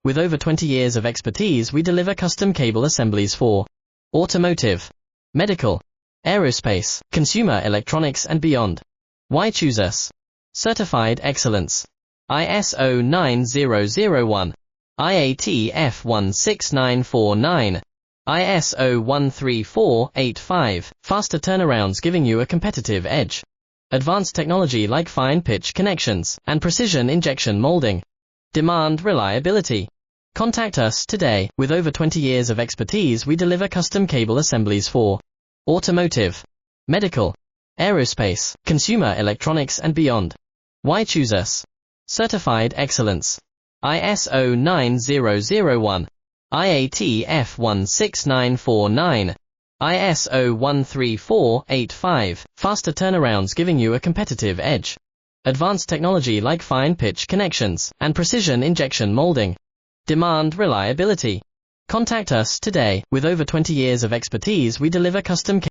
with over 20 years of expertise, we deliver custom cable assemblies for automotive, medical, aerospace, consumer electronics and beyond. Why choose us? Certified excellence. ISO 9001, IATF 16949, ISO 13485, faster turnarounds giving you a competitive edge. Advanced technology like fine pitch connections and precision injection molding. Demand reliability. Contact us today. With over 20 years of expertise, we deliver custom cable assemblies for automotive, medical, aerospace, consumer electronics and beyond. Why choose us? Certified excellence. ISO 9001, IATF 16949, ISO 13485, faster turnarounds giving you a competitive edge. Advanced technology like fine pitch connections and precision injection molding. Demand reliability. Contact us today. With over 20 years of expertise, we deliver custom